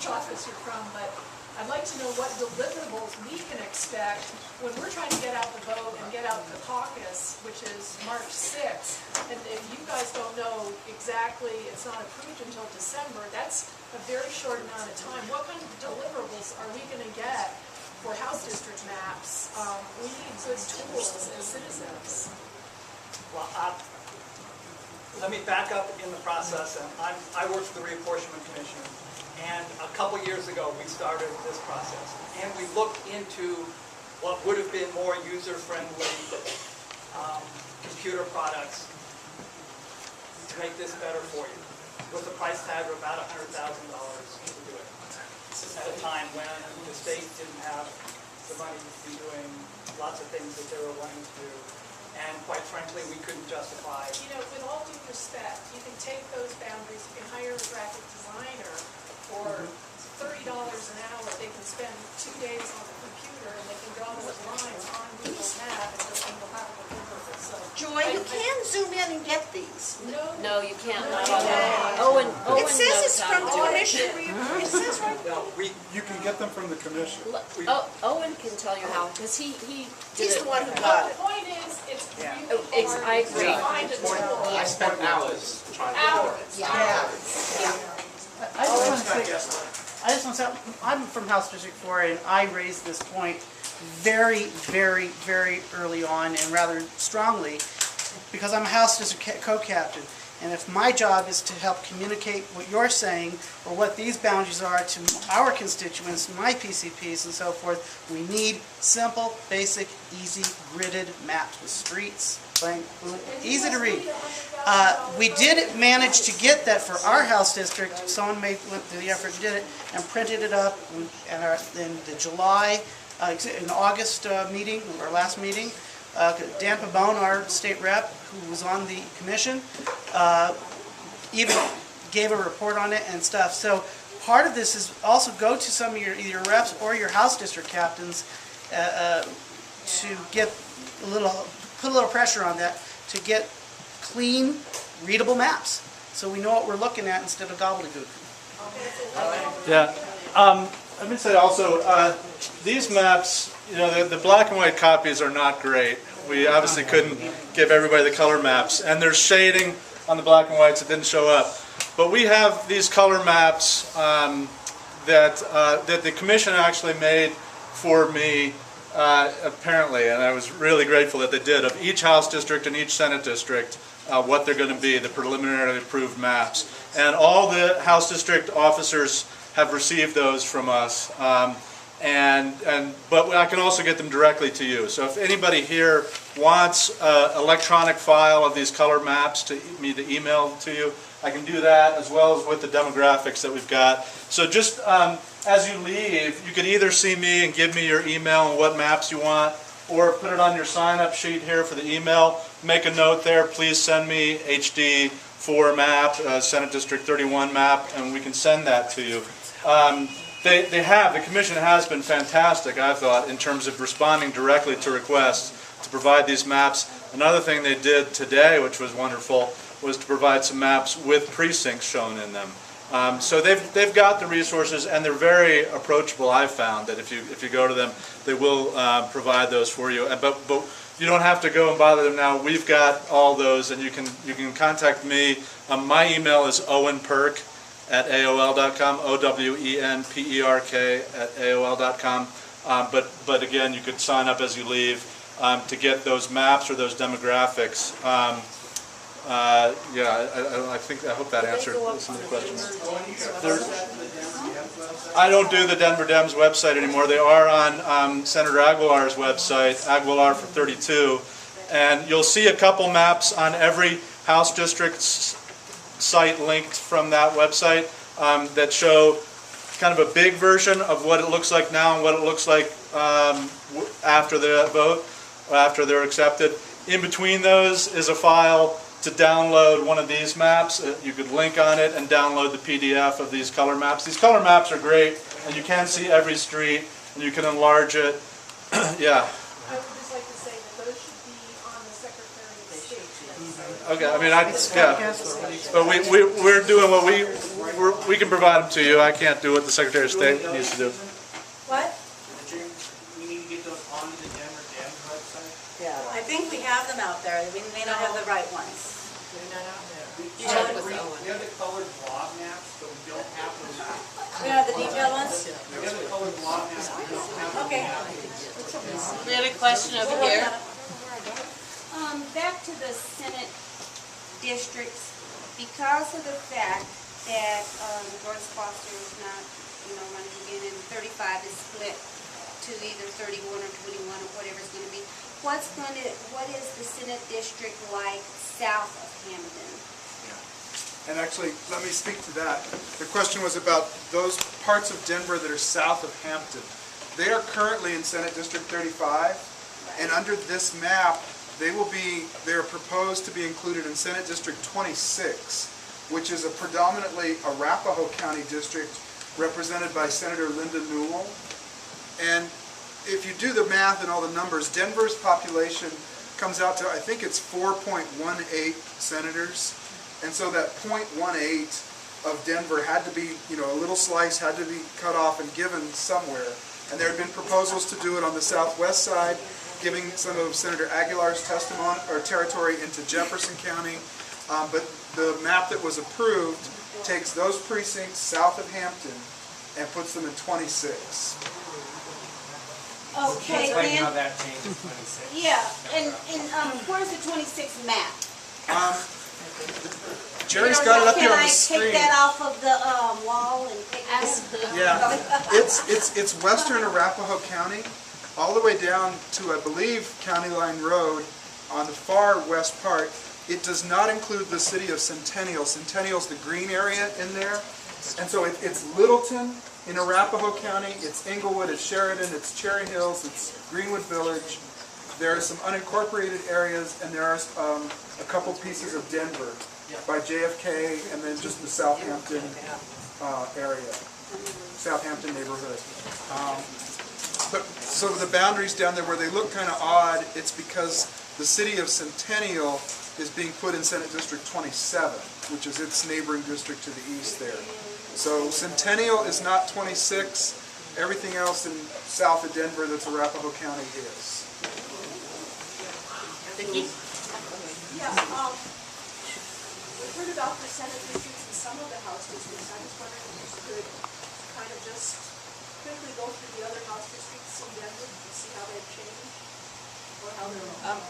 which office you're from, but I'd like to know what deliverables we can expect when we're trying to get out the vote and get out the caucus, which is March 6th. And if you guys don't know exactly, it's not approved until December, that's a very short amount of time. What kind of deliverables are we going to get for House District maps? We need good tools as citizens. Well, let me back up in the process. And I work for the Reapportionment Commission, and a couple years ago we started this process, and we looked into what would have been more user-friendly computer products to make this better for you, with a price tag of about $100,000 to do it. At a time when the state didn't have the money to be doing lots of things that they were wanting to do. And quite frankly, we couldn't justify. You know, with all due respect, you can take those boundaries, you can hire a graphic designer for $30 an hour. They can spend 2 days on the computer and they can draw those lines on Google Maps and they'll have a good purpose. So Joy, you can zoom in and get these. No, you can't. No, Not on that. no. Owen It says knows it's how from to the do it. commission. It says right Well, You can get them from the commission. Owen can tell you how, because he did He's it. the one who But got the it. point is, it's Yeah. really hard I to agree. find a tool. I spent hours trying to do it. Hours. I just want to say, I'm from House District 4, and I raised this point very, very, very early on and rather strongly because I'm a House District co-captain. And if my job is to help communicate what you're saying or what these boundaries are to our constituents, my PCPs and so forth, we need simple, basic, easy, gridded maps with streets, blank, boom, easy to read. We did manage to get that for our House District. Someone went through the effort and did it and printed it up in the July, in August meeting, our last meeting. Dan Pabon, our state rep, who was on the commission, even gave a report on it and stuff. So part of this is also go to some of your either reps or your House District captains to get put a little pressure on that to get clean, readable maps, so we know what we're looking at instead of gobbledygook. Yeah. Let me say also, these maps, you know, the black and white copies are not great. We obviously couldn't give everybody the color maps, and there's shading on the black and whites that didn't show up. But we have these color maps that the commission actually made for me, apparently, and I was really grateful that they did, of each House District and each Senate District, what they're going to be, the preliminarily approved maps. And all the House District officers have received those from us. But I can also get them directly to you. So if anybody here wants an electronic file of these color maps to me to email to you, I can do that, as well as with the demographics that we've got. So just as you leave, you could either see me and give me your email and what maps you want, or put it on your sign-up sheet here for the email. Make a note there, please send me HD 4 map, Senate District 31 map, and we can send that to you. The commission has been fantastic, I thought, in terms of responding directly to requests to provide these maps. Another thing they did today, which was wonderful, was to provide some maps with precincts shown in them. So they've got the resources, and they're very approachable. I've found that if you go to them, they will provide those for you. But you don't have to go and bother them now. We've got all those, and you can contact me. My email is owenperk@aol.com, owenperk@aol.com. But again, you could sign up as you leave to get those maps or those demographics. I hope that answered some of the questions. I don't do the Denver Dems website anymore. They are on Senator Aguilar's website, Aguilar for 32, and you'll see a couple maps on every House District's site linked from that website that show kind of a big version of what it looks like now and what it looks like after the vote, after they're accepted. In between those is a file to download one of these maps. You could link on it and download the PDF of these color maps. These color maps are great, and you can see every street, and you can enlarge it. Yeah. I would just like to say that those should be on the Secretary of State's website. Okay. I mean, yeah. But we're doing what we can provide them to you. I can't do what the Secretary of State needs to do. What? We need to get those onto the Denver Dams website. Yeah. I think we have them out there. We may not have the right ones. We have the colored block maps, but we don't have them. We don't have the detailed ones? We have the colored block maps, but we don't have them. Okay. We had a question over here. Back to the Senate districts, because of the fact that Joyce Foster is not, running again, and 35 is split to either 31 or 21 or whatever it's going to be, what is the Senate district like south of Hampton? And actually, let me speak to that. The question was about those parts of Denver that are south of Hampton. They are currently in Senate District 35, and under this map, they are proposed to be included in Senate District 26, which is a predominantly Arapahoe County district represented by Senator Linda Newell. And if you do the math and all the numbers, Denver's population comes out to, I think it's 4.18 senators. And so that 0.18 of Denver had to be, a little slice had to be cut off and given somewhere. And there had been proposals to do it on the southwest side, giving some of Senator Aguilar's testimony or territory into Jefferson County. But the map that was approved takes those precincts south of Hampton and puts them in 26. Okay, Explain how then, that changes 26. yeah, and where's the 26 map? Jerry's got it up here on the Can I screen. take that off of the wall and take it? Yeah, it's western Arapahoe County, all the way down to, I believe, County Line Road on the far west part. It does not include the city of Centennial. Centennial's the green area in there. And so it's Littleton in Arapahoe County, it's Englewood, it's Sheridan, it's Cherry Hills, it's Greenwood Village. There are some unincorporated areas, and there are a couple pieces of Denver by JFK, and then just the Southampton area, Southampton neighborhood. So the boundaries down there where they look kind of odd, it's because the city of Centennial is being put in Senate District 27, which is its neighboring district to the east there. So Centennial is not 26. Everything else in south of Denver that's Arapahoe County is. Vicki? Yeah, we heard about the Senate districts and some of the House districts. I was wondering if you could kind of just quickly go through the other House districts in Denver and see how they've changed or how they're.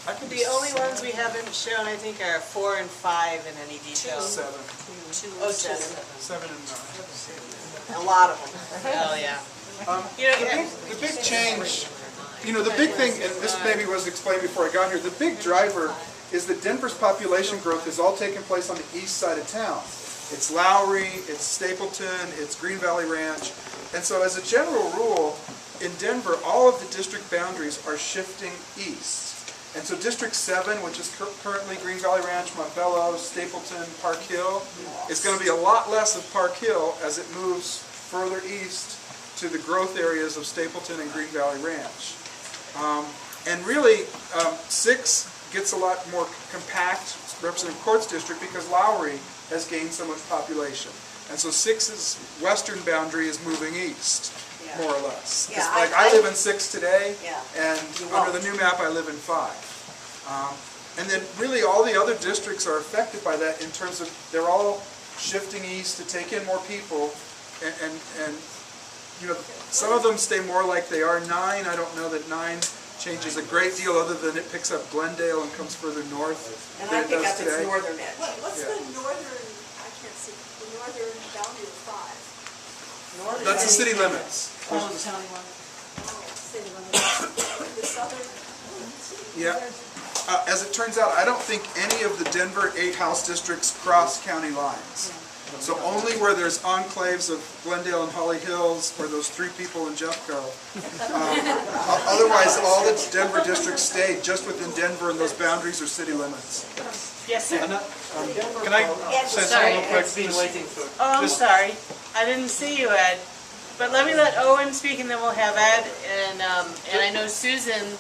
I think the only ones we haven't shown, I think, are 4 and 5 in any detail. 7. 7 and 9. A lot of them. Oh, yeah. The big change, the big thing, and this maybe was explained before I got here, the big driver is that Denver's population growth has all taken place on the east side of town. It's Lowry, it's Stapleton, it's Green Valley Ranch. And so as a general rule, in Denver, all of the district boundaries are shifting east. And so District 7, which is currently Green Valley Ranch, Montbello, Stapleton, Park Hill, is going to be a lot less of Park Hill as it moves further east to the growth areas of Stapleton and Green Valley Ranch. And really, 6 gets a lot more compact, Representative Court's district, because Lowry has gained so much population. And so 6's western boundary is moving east, more or less. Yeah, Like I live in 6 today, Yeah. and under the new map I live in 5. And then really all the other districts are affected by that in terms of they're all shifting east to take in more people, and some of them stay more like they are. 9, I don't know that 9 changes a great deal other than it picks up Glendale and comes further north And than I it pick does up its today. northern edge. What's Yeah. the northern, I can't see, the northern boundary of 5? Northern That's the edge. city limits. Collins County one. City limits. The southern, Yeah. As it turns out, I don't think any of the Denver 8 House districts cross county lines. So only where there's enclaves of Glendale and Holly Hills, or those 3 people in Jeffco. Otherwise, all the Denver districts stay just within Denver, and those boundaries are city limits. Yes, sir. Can I say something Sorry, real quick? Ed's been waiting for. Oh, I'm sorry. I didn't see you, Ed. But let me let Owen speak, and then we'll have Ed. And I know Susan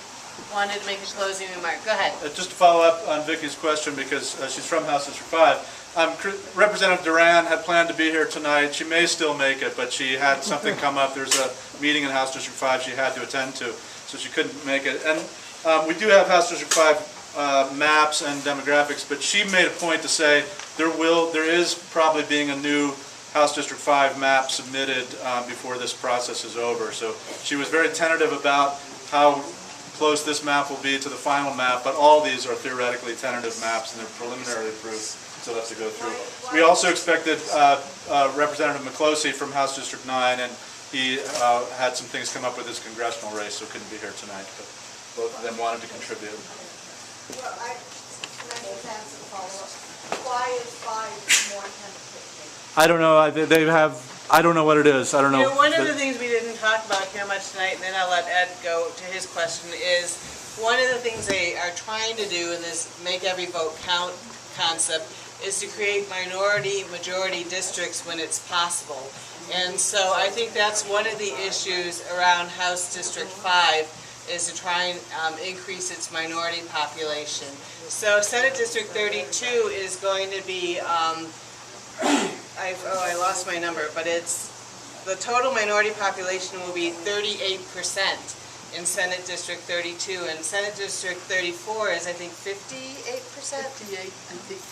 wanted to make a closing remark. Go ahead. Just to follow up on Vicky's question, because she's from House District 5, Representative Duran had planned to be here tonight. She may still make it, but she had something come up. There's a meeting in House District 5 she had to attend to, so she couldn't make it. And we do have House District 5 maps and demographics, but she made a point to say there is probably being a new House District 5 map submitted before this process is over. So she was very tentative about how close this map will be to the final map, but all these are theoretically tentative maps and they're preliminarily approved, so that's to go through. We also expected Representative McCloskey from House District 9, and he had some things come up with his congressional race, so couldn't be here tonight, but both of them wanted to contribute. Well, can I just ask a follow-up? Why is 5 more tentative? I don't know, I don't know what it is, I don't know. One of the things we didn't talk about here much tonight, and then I'll let Ed go to his question, is one of the things they are trying to do in this make every vote count concept is to create minority-majority districts when it's possible. And so I think that's one of the issues around House District 5 is to try and increase its minority population. So Senate District 32 is going to be, I lost my number, but it's, the total minority population will be 38% in Senate District 32, and Senate District 34 is, I think, 58%?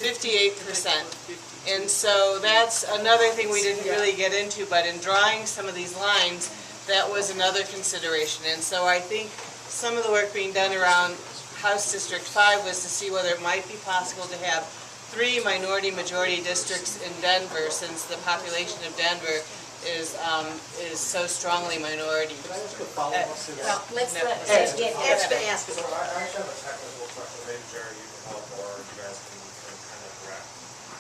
58%. And so that's another thing we didn't really get into, but in drawing some of these lines, that was another consideration. And so I think some of the work being done around House District 5 was to see whether it might be possible to have 3 minority-majority districts in Denver, since the population of Denver is so strongly minority. Can I ask a follow-up to that? Well, let's No. let Ed get Ed's Ed. gonna ask us. So I actually have a technical question, maybe Jerry, you can help, or you guys can kind of correct.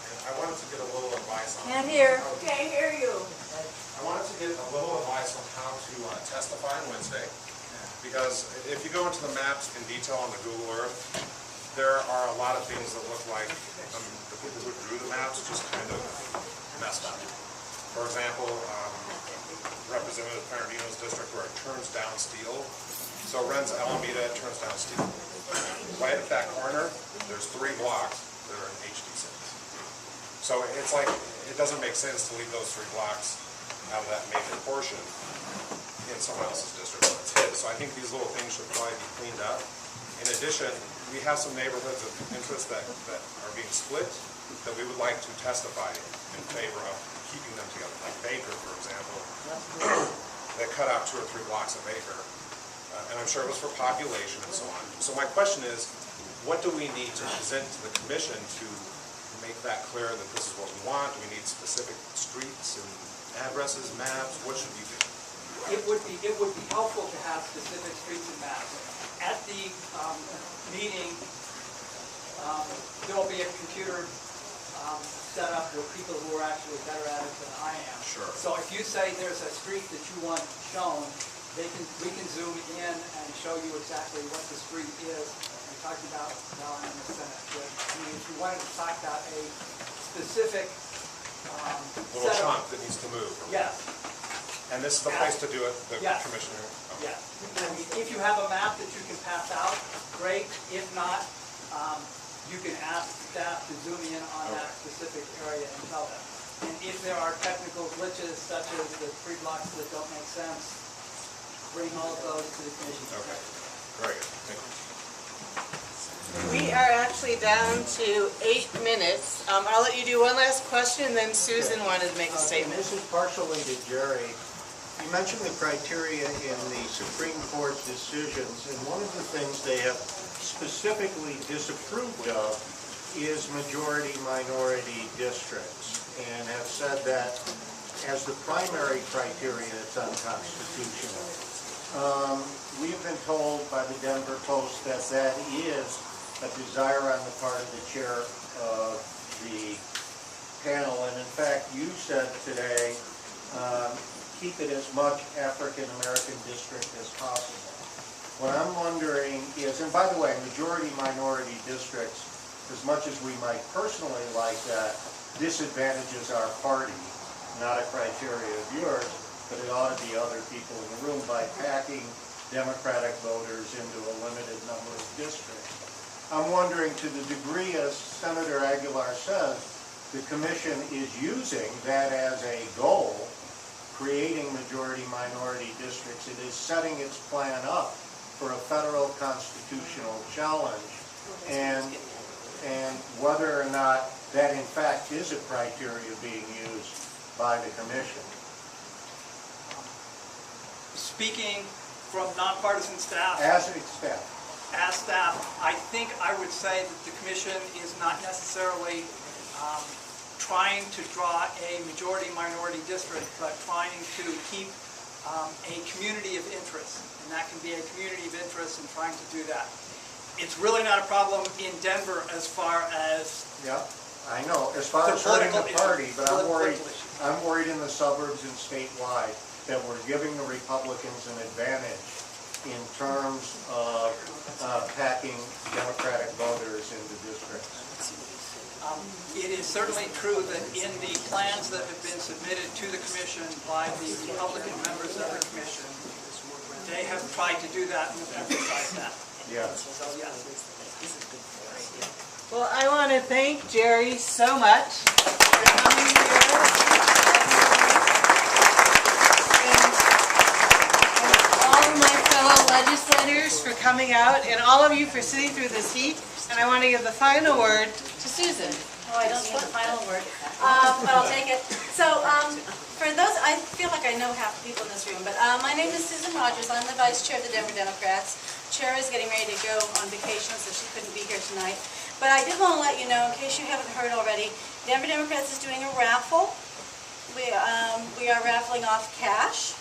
And I wanted to get a little advice on. Can't hear. Can't hear you. I wanted to get a little advice on how to testify on Wednesday, because if you go into the maps in detail on the Google Earth, there are a lot of things that look like the people who drew the maps just kind of messed up. For example, Representative Bernardino's district where it turns down steel. So Ren's Alameda, it turns down steel. Right at that corner, there's 3 blocks that are in HD6. So it's like, it doesn't make sense to leave those 3 blocks out of that major portion in someone else's district when it's his. So I think these little things should probably be cleaned up. In addition, we have some neighborhoods of interest that are being split that we would like to testify in favor of keeping them together, like Baker, for example, that cut out 2 or 3 blocks of Baker. And I'm sure it was for population and so on. So my question is, what do we need to present to the commission to make that clear that this is what we want? Do we need specific streets and addresses, maps? What should we do? It would be helpful to have specific streets and maps. At the meeting, there will be a computer set up with people who are actually better at it than I am. Sure. So if you say there's a street that you want shown, we can zoom in and show you exactly what the street is. We talked about now in the Senate. If you wanted to talk about a specific Little chunk that needs to move. Yes. And this is the place to do it, the Yes. commissioner? Okay. Yes. I mean, if you have a map that you can pass out, great. If not, you can ask staff to zoom in on that specific area and tell them. And if there are technical glitches, such as the 3 blocks that don't make sense, bring all of those to the commission. Okay, very good, thank you. We are actually down to 8 minutes. I'll let you do one last question, and then Susan wanted to make a statement. This is partially to Jerry. You mentioned the criteria in the Supreme Court decisions, and one of the things they have specifically disapproved of is majority-minority districts, and have said that as the primary criteria, it's unconstitutional. We've been told by the Denver Post that that is a desire on the part of the chair of the panel, and in fact, you said today, keep it as much African-American district as possible. What I'm wondering is, and by the way, majority-minority districts, as much as we might personally like that, disadvantages our party, not a criteria of yours, but it ought to be other people in the room by packing Democratic voters into a limited number of districts. I'm wondering, to the degree, as Senator Aguilar says, the commission is using that as a goal, creating majority-minority districts. It is setting its plan up for a federal constitutional challenge, and whether or not that in fact is a criteria being used by the commission. Speaking from nonpartisan staff. As a staff. As staff, I think I would say that the commission is not necessarily trying to draw a majority-minority district, but trying to keep a community of interest, and that can be a community of interest in trying to do that. It's really not a problem in Denver as far as... Yeah, I know, as far as hurting the party, but I'm worried in the suburbs and statewide that we're giving the Republicans an advantage in terms of packing Democratic voters into districts. It is certainly true that in the plans that have been submitted to the commission by the Republican members of the commission, they have tried to do that and emphasize that. Yes. So, yes. Well, I want to thank Jerry so much for coming here. And all of my fellow legislators for coming out, and all of you for sitting through this heat. And I want to give the final word to Susan. Oh, I don't need the final word, but I'll take it. So, for those, I feel like I know half the people in this room, but my name is Susan Rogers. I'm the vice chair of the Denver Democrats. Chair is getting ready to go on vacation, so she couldn't be here tonight. But I did want to let you know, in case you haven't heard already, Denver Democrats is doing a raffle. We are raffling off cash,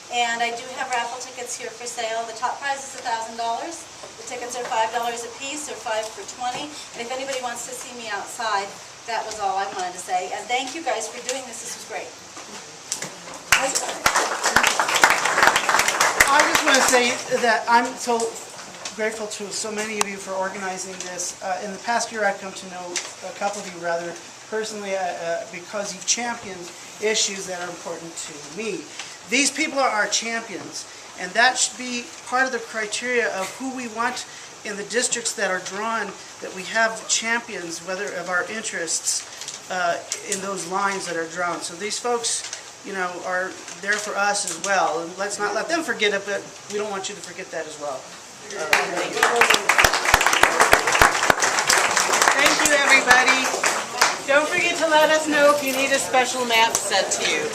and I do have raffle tickets here for sale. The top prize is $1,000. The tickets are $5 a piece, or 5 for 20. And if anybody wants to see me outside, that was all I wanted to say. And thank you guys for doing this. This was great. I just want to say that I'm so grateful to so many of you for organizing this. In the past year, I've come to know a couple of you rather personally because you've championed issues that are important to me. These people are our champions, and that should be part of the criteria of who we want in the districts that are drawn, that we have champions, whether of our interests, in those lines that are drawn. So these folks, you know, are there for us as well, and let's not let them forget it, but we don't want you to forget that as well. Thank you, everybody. Don't forget to let us know if you need a special map sent to you.